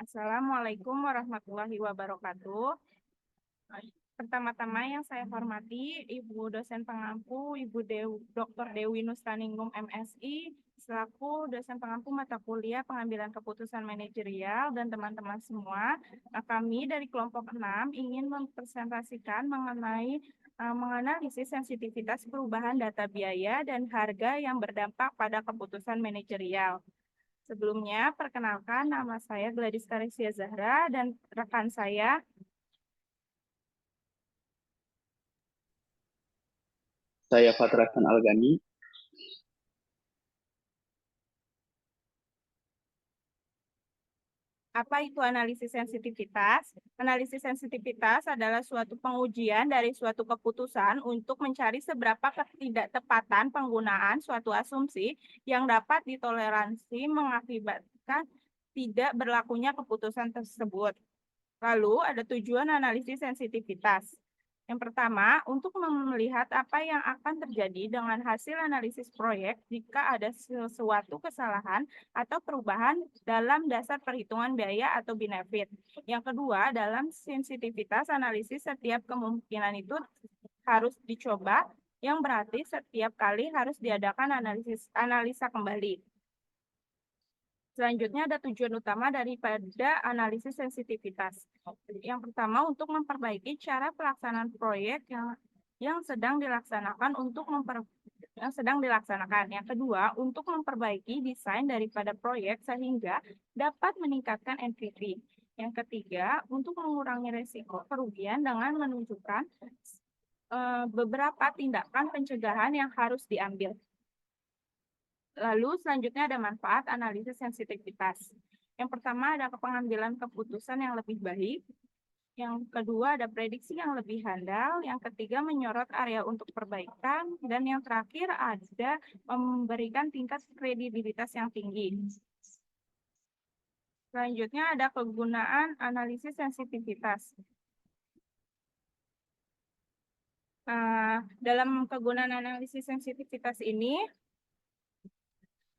Assalamualaikum warahmatullahi wabarakatuh. Pertama-tama yang saya hormati Ibu dosen pengampu, Dr. Dewi Nustaningrum MSI, selaku dosen pengampu mata kuliah pengambilan keputusan manajerial dan teman-teman semua. Kami dari kelompok 6 ingin mempresentasikan menganalisis sensitivitas perubahan data biaya dan harga yang berdampak pada keputusan manajerial. Sebelumnya, perkenalkan nama saya Gladys Karesia Zahra dan rekan saya. Saya Fatrasan Algani. Apa itu analisis sensitivitas? Analisis sensitivitas adalah suatu pengujian dari suatu keputusan untuk mencari seberapa ketidaktepatan penggunaan suatu asumsi yang dapat ditoleransi mengakibatkan tidak berlakunya keputusan tersebut. Lalu ada tujuan analisis sensitivitas. Yang pertama, untuk melihat apa yang akan terjadi dengan hasil analisis proyek jika ada sesuatu kesalahan atau perubahan dalam dasar perhitungan biaya atau benefit. Yang kedua, dalam sensitivitas analisis setiap kemungkinan itu harus dicoba, yang berarti setiap kali harus diadakan analisa kembali. Selanjutnya ada tujuan utama daripada analisis sensitivitas. Yang pertama, untuk memperbaiki cara pelaksanaan proyek yang sedang dilaksanakan Yang kedua, untuk memperbaiki desain daripada proyek sehingga dapat meningkatkan NPV. Yang ketiga, untuk mengurangi risiko kerugian dengan menunjukkan beberapa tindakan pencegahan yang harus diambil. Lalu selanjutnya ada manfaat analisis sensitivitas. Yang pertama ada pengambilan keputusan yang lebih baik. Yang kedua ada prediksi yang lebih handal. Yang ketiga menyorot area untuk perbaikan. Dan yang terakhir ada memberikan tingkat kredibilitas yang tinggi. Selanjutnya ada kegunaan analisis sensitivitas. Dalam kegunaan analisis sensitivitas ini,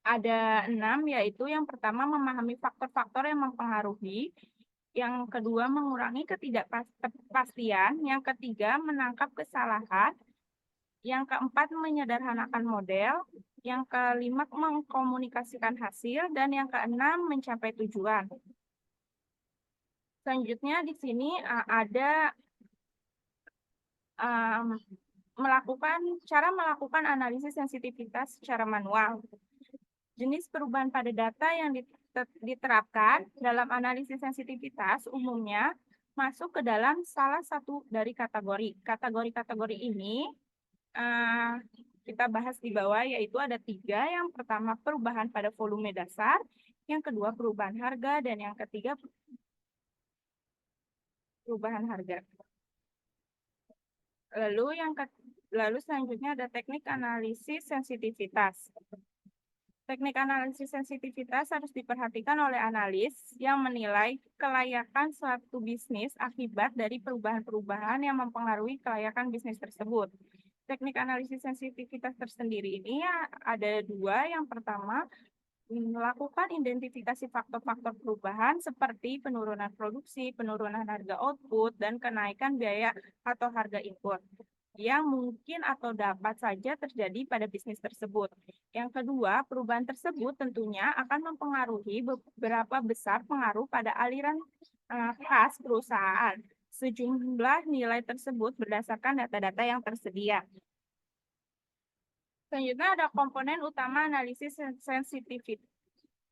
ada 6, yaitu yang pertama memahami faktor-faktor yang mempengaruhi, yang kedua mengurangi ketidakpastian, yang ketiga menangkap kesalahan, yang keempat menyederhanakan model, yang kelima mengkomunikasikan hasil, dan yang keenam mencapai tujuan. Selanjutnya di sini ada cara melakukan analisis sensitivitas secara manual. Jenis perubahan pada data yang diterapkan dalam analisis sensitivitas umumnya masuk ke dalam salah satu dari kategori. Kategori-kategori ini kita bahas di bawah, yaitu ada 3. Yang pertama perubahan pada volume dasar, yang kedua perubahan harga, dan yang ketiga perubahan harga. Lalu selanjutnya ada teknik analisis sensitivitas. Teknik analisis sensitivitas harus diperhatikan oleh analis yang menilai kelayakan suatu bisnis akibat dari perubahan-perubahan yang mempengaruhi kelayakan bisnis tersebut. Teknik analisis sensitivitas tersendiri ini ada 2. Yang pertama, melakukan identifikasi faktor-faktor perubahan seperti penurunan produksi, penurunan harga output, dan kenaikan biaya atau harga input yang mungkin atau dapat saja terjadi pada bisnis tersebut. Yang kedua, perubahan tersebut tentunya akan mempengaruhi beberapa besar pengaruh pada aliran kas perusahaan. Sejumlah nilai tersebut berdasarkan data-data yang tersedia. Selanjutnya ada komponen utama analisis sensitivitas.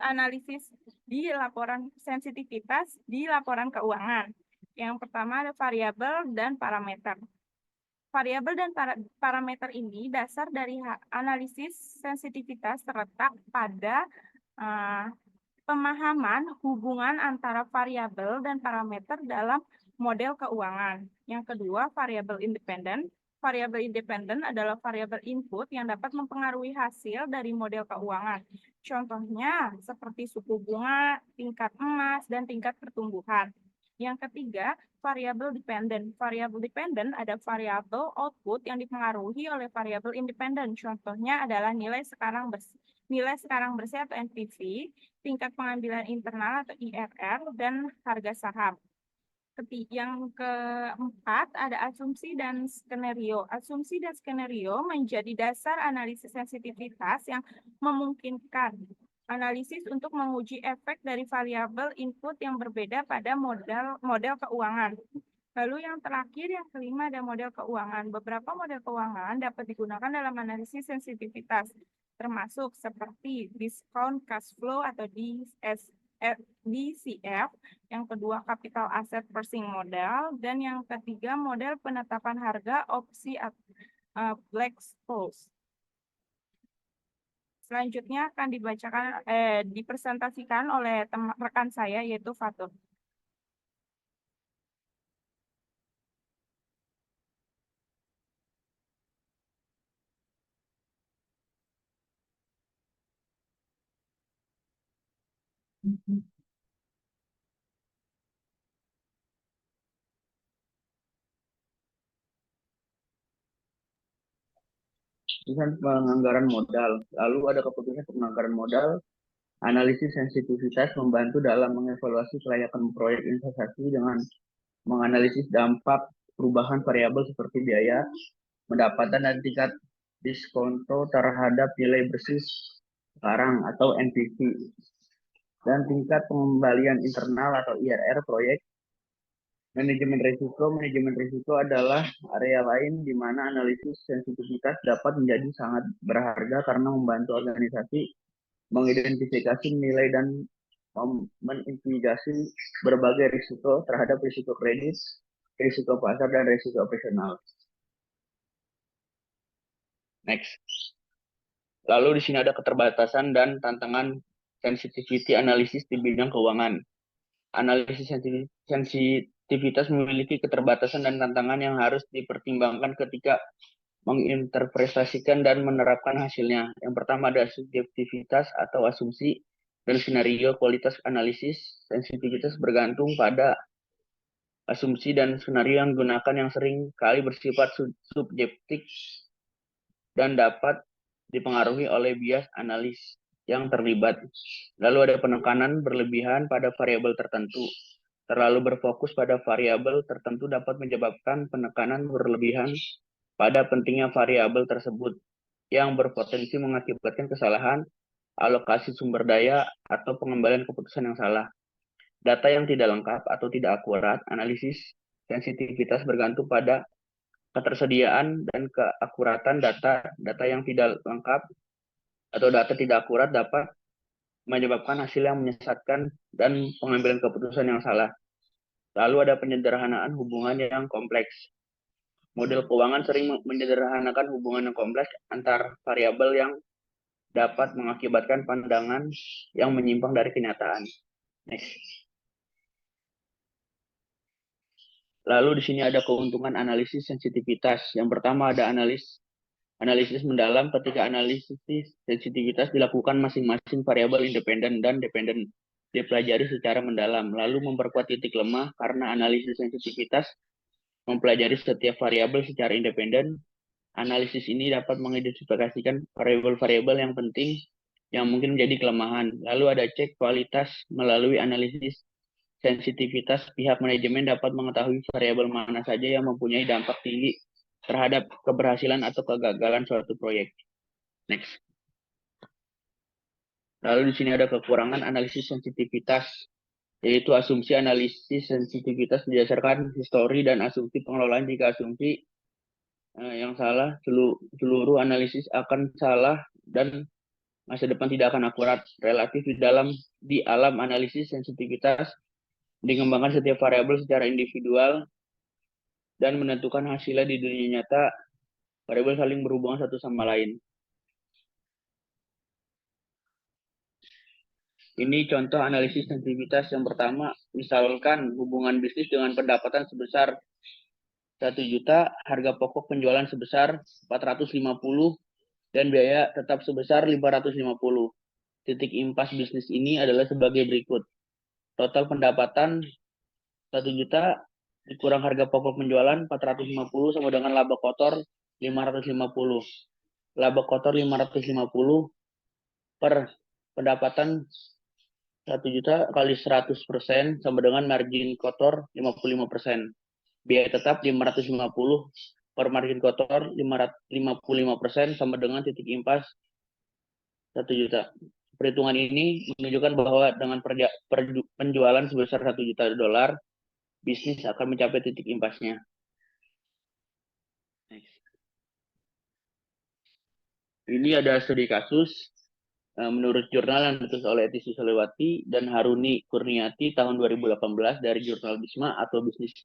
Analisis di laporan sensitivitas di laporan keuangan. Yang pertama ada variabel dan parameter. Variabel dan parameter ini dasar dari analisis sensitivitas terletak pada pemahaman hubungan antara variabel dan parameter dalam model keuangan. Yang kedua, variabel independen. Variabel independen adalah variabel input yang dapat mempengaruhi hasil dari model keuangan. Contohnya seperti suku bunga, tingkat emas, dan tingkat pertumbuhan. Yang ketiga, variabel dependen. Variabel dependen ada variabel output yang dipengaruhi oleh variabel independen. Contohnya adalah nilai sekarang bersih atau NPV, tingkat pengambilan internal atau IRR, dan harga saham. Yang keempat ada asumsi dan skenario. Asumsi dan skenario menjadi dasar analisis sensitivitas yang memungkinkan analisis untuk menguji efek dari variabel input yang berbeda pada model keuangan. Lalu yang terakhir, yang kelima, ada model keuangan. Beberapa model keuangan dapat digunakan dalam analisis sensitivitas, termasuk seperti discount cash flow atau DCF, yang kedua capital asset pricing model, dan yang ketiga model penetapan harga opsi Black-Scholes. Selanjutnya akan dipresentasikan oleh rekan saya, yaitu Fatur. Keputusan penganggaran modal. Lalu ada keputusan penganggaran modal. Analisis sensitivitas membantu dalam mengevaluasi kelayakan proyek investasi dengan menganalisis dampak perubahan variabel seperti biaya, pendapatan, dan tingkat diskonto terhadap nilai bersih sekarang atau NPV, dan tingkat pengembalian internal atau IRR proyek. Manajemen risiko adalah area lain di mana analisis sensitivitas dapat menjadi sangat berharga karena membantu organisasi mengidentifikasi nilai dan menginvestigasi berbagai risiko terhadap risiko kredit, risiko pasar, dan risiko operasional. Next. Lalu di sini ada keterbatasan dan tantangan sensitivity analisis di bidang keuangan. Analisis sensitivitas memiliki keterbatasan dan tantangan yang harus dipertimbangkan ketika menginterpretasikan dan menerapkan hasilnya. Yang pertama ada subjektivitas atau asumsi dan skenario. Kualitas analisis sensitivitas bergantung pada asumsi dan skenario yang digunakan, yang sering kali bersifat subjektif dan dapat dipengaruhi oleh bias analis yang terlibat. Lalu ada penekanan berlebihan pada variabel tertentu. Terlalu berfokus pada variabel tertentu dapat menyebabkan penekanan berlebihan pada pentingnya variabel tersebut yang berpotensi mengakibatkan kesalahan alokasi sumber daya atau pengembalian keputusan yang salah. Data yang tidak lengkap atau tidak akurat. Analisis sensitivitas bergantung pada ketersediaan dan keakuratan data. Data yang tidak lengkap atau data tidak akurat dapat menyebabkan hasil yang menyesatkan dan pengambilan keputusan yang salah. Lalu ada penyederhanaan hubungan yang kompleks. Model keuangan sering menyederhanakan hubungan yang kompleks antar variabel yang dapat mengakibatkan pandangan yang menyimpang dari kenyataan. Next. Lalu di sini ada keuntungan analisis sensitivitas. Yang pertama ada analisis mendalam. Ketika analisis sensitivitas dilakukan masing-masing variabel independen dan dependen dipelajari secara mendalam, lalu memperkuat titik lemah karena analisis sensitivitas mempelajari setiap variabel secara independen. Analisis ini dapat mengidentifikasikan variabel-variabel yang penting yang mungkin menjadi kelemahan. Lalu ada cek kualitas melalui analisis sensitivitas. Pihak manajemen dapat mengetahui variabel mana saja yang mempunyai dampak tinggi terhadap keberhasilan atau kegagalan suatu proyek. Next. Lalu di sini ada kekurangan analisis sensitivitas, yaitu asumsi analisis sensitivitas berdasarkan histori dan asumsi pengelolaan. Jika asumsi yang salah, seluruh analisis akan salah dan masa depan tidak akan akurat. Relatif di alam analisis sensitivitas dikembangkan setiap variabel secara individual dan menentukan hasilnya di dunia nyata. Variabel saling berhubungan satu sama lain. Ini contoh analisis sensitivitas yang pertama. Misalkan hubungan bisnis dengan pendapatan sebesar 1 juta, harga pokok penjualan sebesar 450, dan biaya tetap sebesar 550. Titik impas bisnis ini adalah sebagai berikut. Total pendapatan 1 juta dikurang harga pokok penjualan 450 sama dengan laba kotor 550. Laba kotor 550 per pendapatan 1 juta kali 100% sama dengan margin kotor 55%. Biaya tetap 550 per margin kotor 55% sama dengan titik impas 1 juta. Perhitungan ini menunjukkan bahwa dengan penjualan sebesar 1 juta dolar, bisnis akan mencapai titik impasnya. Ini ada studi kasus menurut jurnal yang ditulis oleh Eti Susilewati dan Haruni Kurniati tahun 2018 dari jurnal BISMA atau Bisnis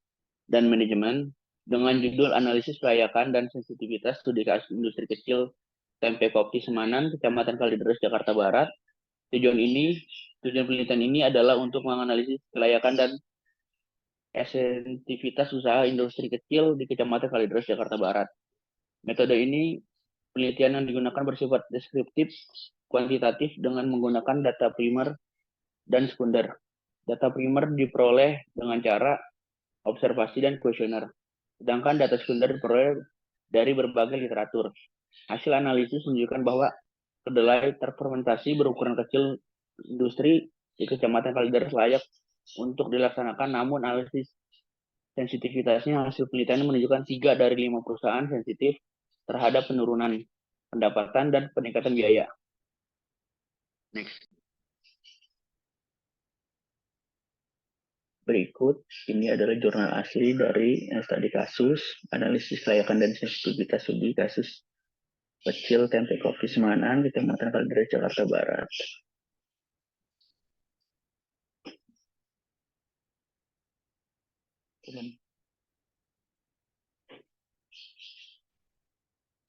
dan Manajemen dengan judul Analisis Kelayakan dan Sensitivitas Studi Kasus Industri Kecil Tempe Kopi Semanan, Kecamatan Kalideres, Jakarta Barat. Tujuan penelitian ini adalah untuk menganalisis kelayakan dan esentivitas usaha industri kecil di Kecamatan Kalideres, Jakarta Barat. Metode ini penelitian yang digunakan bersifat deskriptif, kuantitatif dengan menggunakan data primer dan sekunder. Data primer diperoleh dengan cara observasi dan kuesioner, sedangkan data sekunder diperoleh dari berbagai literatur. Hasil analisis menunjukkan bahwa kedelai terfermentasi berukuran kecil industri di Kecamatan Kalideres layak untuk dilaksanakan, namun analisis sensitivitasnya hasil penelitian menunjukkan 3 dari 5 perusahaan sensitif terhadap penurunan pendapatan dan peningkatan biaya. Next. Berikut, ini adalah jurnal asli dari studi kasus, analisis kelayakan dan sensitivitas studi kasus kecil Tempe Kopi Semanan, Kecamatan Kalideres, Jakarta Barat.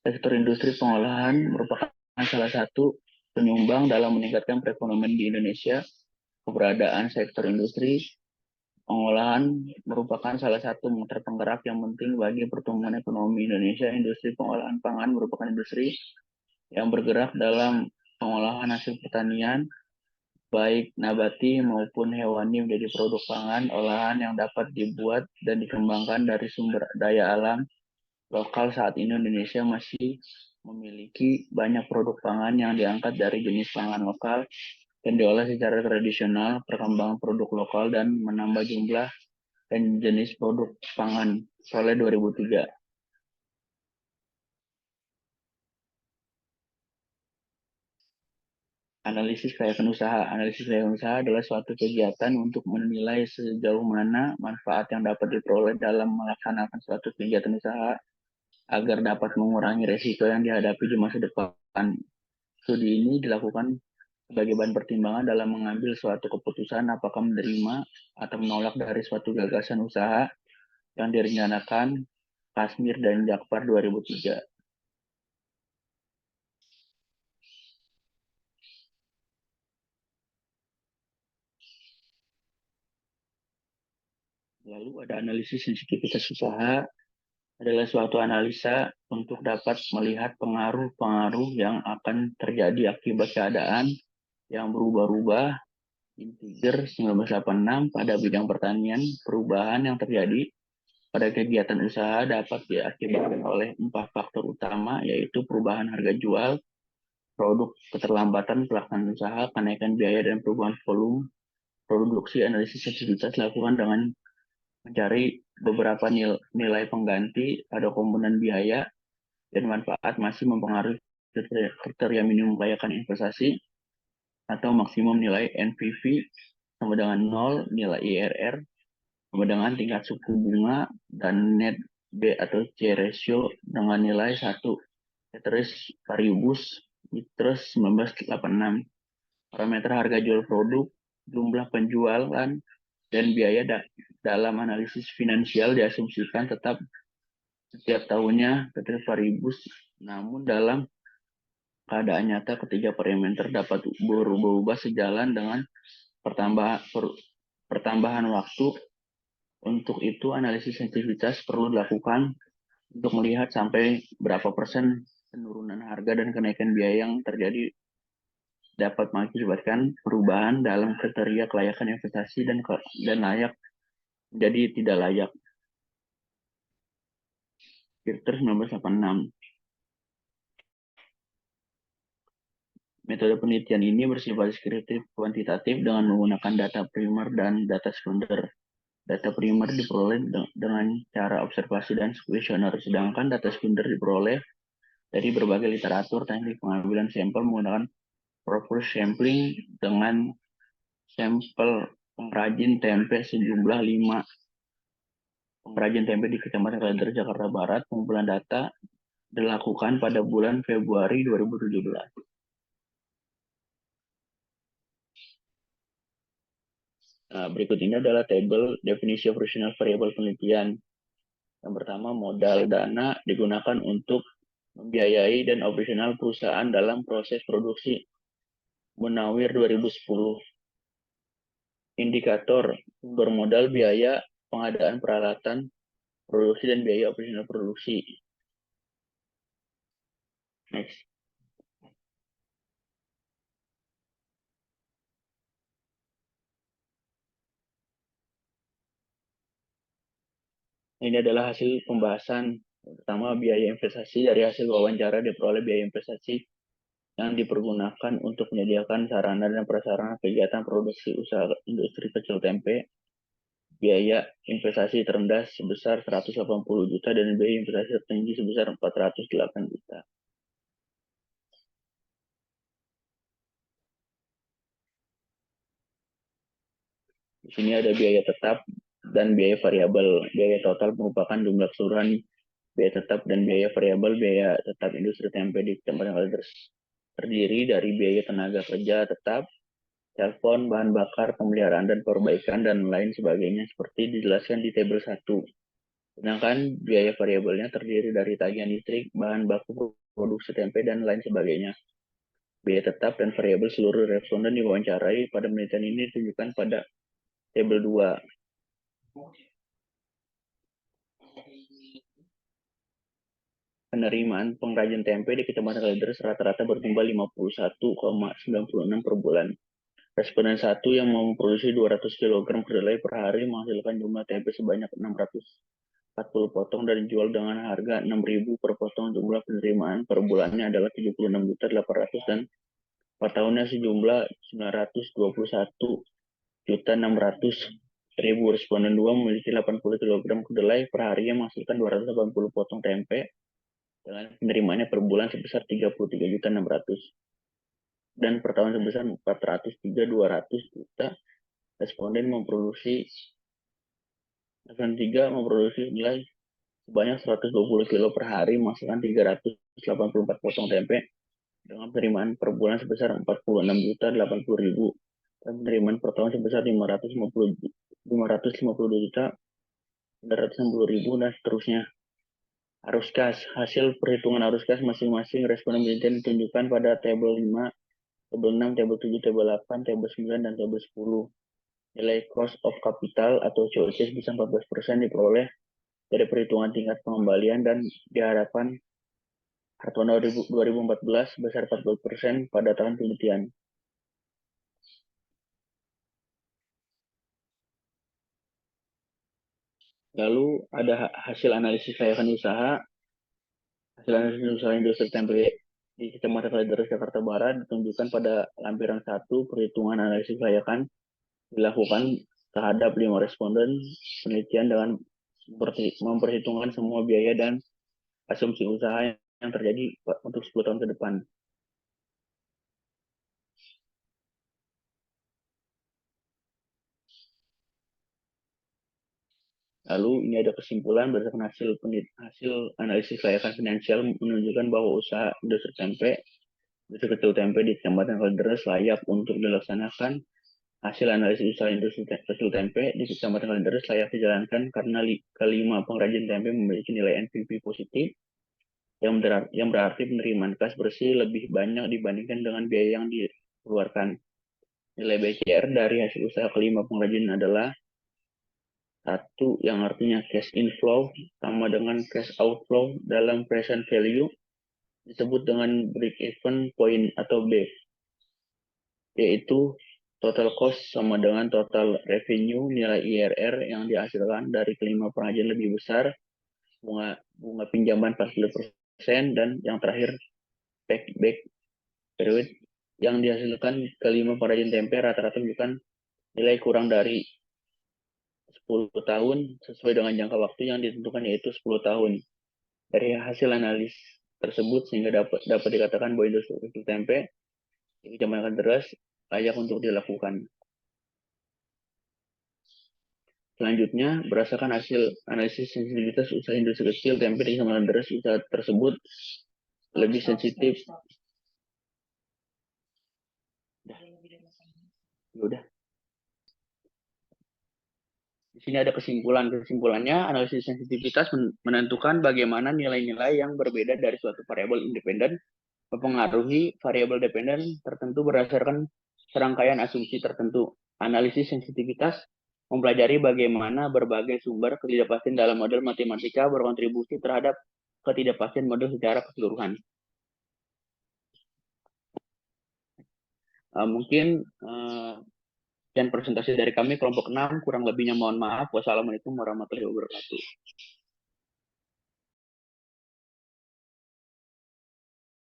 Sektor industri pengolahan merupakan salah satu penyumbang dalam meningkatkan perekonomian di Indonesia. Keberadaan sektor industri pengolahan merupakan salah satu motor penggerak yang penting bagi pertumbuhan ekonomi Indonesia. Industri pengolahan pangan merupakan industri yang bergerak dalam pengolahan hasil pertanian, baik nabati maupun hewani menjadi produk pangan olahan yang dapat dibuat dan dikembangkan dari sumber daya alam lokal. Saat ini Indonesia masih memiliki banyak produk pangan yang diangkat dari jenis pangan lokal dan diolah secara tradisional. Perkembangan produk lokal dan menambah jumlah dan jenis produk pangan oleh 2003. Analisis kelayakan usaha. Analisis kelayakan usaha adalah suatu kegiatan untuk menilai sejauh mana manfaat yang dapat diperoleh dalam melaksanakan suatu kegiatan usaha agar dapat mengurangi resiko yang dihadapi di masa depan. Studi ini dilakukan sebagai bahan pertimbangan dalam mengambil suatu keputusan apakah menerima atau menolak dari suatu gagasan usaha yang direncanakan Kasmir dan Jakfar 2003. Lalu ada analisis sensitivitas usaha, adalah suatu analisa untuk dapat melihat pengaruh-pengaruh yang akan terjadi akibat keadaan yang berubah-ubah. Integer 1986 pada bidang pertanian, perubahan yang terjadi pada kegiatan usaha dapat diakibatkan oleh 4 faktor utama, yaitu perubahan harga jual, produk, keterlambatan pelaksanaan usaha, kenaikan biaya, dan perubahan volume produksi. Analisis sensitivitas dilakukan dengan mencari beberapa nilai pengganti pada komponen biaya dan manfaat masih mempengaruhi kriteria minimum kelayakan investasi atau maksimum nilai NPV sama dengan 0, nilai IRR sama dengan tingkat suku bunga, dan net B atau C ratio dengan nilai 1. Ceteris paribus terus 1986. Parameter harga jual produk, jumlah penjualan, dan biaya dalam analisis finansial diasumsikan tetap setiap tahunnya ceteris paribus, namun dalam keadaan nyata ketiga parameter dapat berubah-ubah sejalan dengan pertambahan waktu. Untuk itu, analisis sensitivitas perlu dilakukan untuk melihat sampai berapa persen penurunan harga dan kenaikan biaya yang terjadi dapat mengakibatkan perubahan dalam kriteria kelayakan investasi dan layak menjadi tidak layak. Filter 1986. Metode penelitian ini bersifat deskriptif kuantitatif dengan menggunakan data primer dan data sekunder. Data primer diperoleh dengan cara observasi dan kuesioner, sedangkan data sekunder diperoleh dari berbagai literatur teknik pengambilan sampel menggunakan purpose sampling dengan sampel pengrajin tempe sejumlah 5 pengrajin tempe di Kecamatan Kalideres, Jakarta Barat. Pengumpulan data dilakukan pada bulan Februari 2017. Nah, berikut ini adalah tabel definisi operational variable penelitian. Yang pertama, modal dana digunakan untuk membiayai dan operasional perusahaan dalam proses produksi. Munawir 2010. Indikator sumber modal biaya pengadaan peralatan produksi dan biaya operasional produksi. Next. Ini adalah hasil pembahasan. Pertama, biaya investasi. Dari hasil wawancara diperoleh biaya investasi yang dipergunakan untuk menyediakan sarana dan prasarana kegiatan produksi usaha industri kecil tempe. Biaya investasi terendah sebesar 180 juta dan biaya investasi tertinggi sebesar 408 juta. Di sini ada biaya tetap dan biaya variabel. Biaya total merupakan jumlah keseluruhan biaya tetap dan biaya variabel. Biaya tetap industri tempe di Kecamatan Kalideres terdiri dari biaya tenaga kerja tetap, telepon, bahan bakar, pemeliharaan dan perbaikan, dan lain sebagainya seperti dijelaskan di tabel 1. Sedangkan biaya variabelnya terdiri dari tagihan listrik, bahan baku produksi tempe, dan lain sebagainya. Biaya tetap dan variabel seluruh responden diwawancarai pada penelitian ini ditunjukkan pada tabel 2. Penerimaan pengrajin tempe di Kecamatan Kalideres rata-rata berjumlah 51,96 per bulan. Responden 1 yang mau memproduksi 200 kg kedelai per hari menghasilkan jumlah tempe sebanyak 640 potong dan dijual dengan harga 6.000 per potong. Jumlah penerimaan per bulannya adalah 76.800.000 dan per tahunnya sejumlah 921.600.000. Responden 2 memiliki 80 kg kedelai per hari yang menghasilkan 280 potong tempe dengan penerimaannya per bulan sebesar 33.600.000 dan per tahun sebesar 403.200 juta. Responden memproduksi nilai sebanyak 120 kg per hari menghasilkan 384 potong tempe dengan penerimaan per bulan sebesar 46.080.000 dan penerimaan per tahun sebesar 552.960.960.000 dan seterusnya. Arus kas. Hasil perhitungan arus kas masing-masing responden penelitian ditunjukkan pada tabel 5, tabel 6, tabel 7, tabel 8, tabel 9, dan tabel 10. Nilai cost of capital atau COC sebesar 14% diperoleh dari perhitungan tingkat pengembalian dan diharapkan Hartono 2014 sebesar 40% pada tahun penelitian. Lalu ada hasil analisis kelayakan usaha. Hasil analisis usaha industri tempe di Kecamatan Kalideres, Jakarta Barat ditunjukkan pada lampiran 1. Perhitungan analisis kelayakan dilakukan terhadap 5 responden penelitian dengan memperhitungkan semua biaya dan asumsi usaha yang terjadi untuk 10 tahun ke depan. Lalu ini ada kesimpulan berdasarkan hasil analisis kelayakan finansial menunjukkan bahwa usaha industri kecil tempe di Kecamatan Kalideres layak untuk dilaksanakan. Hasil analisis usaha industri kecil tempe di Kecamatan Kalideres layak dijalankan karena kelima pengrajin tempe memiliki nilai NPV positif yang berarti penerimaan kas bersih lebih banyak dibandingkan dengan biaya yang dikeluarkan. Nilai BCR dari hasil usaha kelima pengrajin adalah 1, yang artinya cash inflow sama dengan cash outflow dalam present value disebut dengan break even point atau B, yaitu total cost sama dengan total revenue. Nilai IRR yang dihasilkan dari kelima pengrajin lebih besar, bunga pinjaman 40%, dan yang terakhir payback period yang dihasilkan kelima perajin tempe rata-rata menunjukkan nilai kurang dari 10 tahun sesuai dengan jangka waktu yang ditentukan yaitu 10 tahun. Dari hasil analis tersebut sehingga dapat dikatakan bahwa industri tempe di Kecamatan Teras layak untuk dilakukan. Selanjutnya, berdasarkan hasil analisis sensitivitas usaha industri kecil tempe di Kecamatan Teras, usaha tersebut lebih sensitif. Udah. Di sini ada kesimpulan. Kesimpulannya, analisis sensitivitas menentukan bagaimana nilai-nilai yang berbeda dari suatu variabel independen mempengaruhi variabel dependen tertentu berdasarkan serangkaian asumsi tertentu. Analisis sensitivitas mempelajari bagaimana berbagai sumber ketidakpastian dalam model matematika berkontribusi terhadap ketidakpastian model secara keseluruhan. Mungkin dan presentasi dari kami kelompok 6, kurang lebihnya mohon maaf. Wassalamualaikum warahmatullahi wabarakatuh.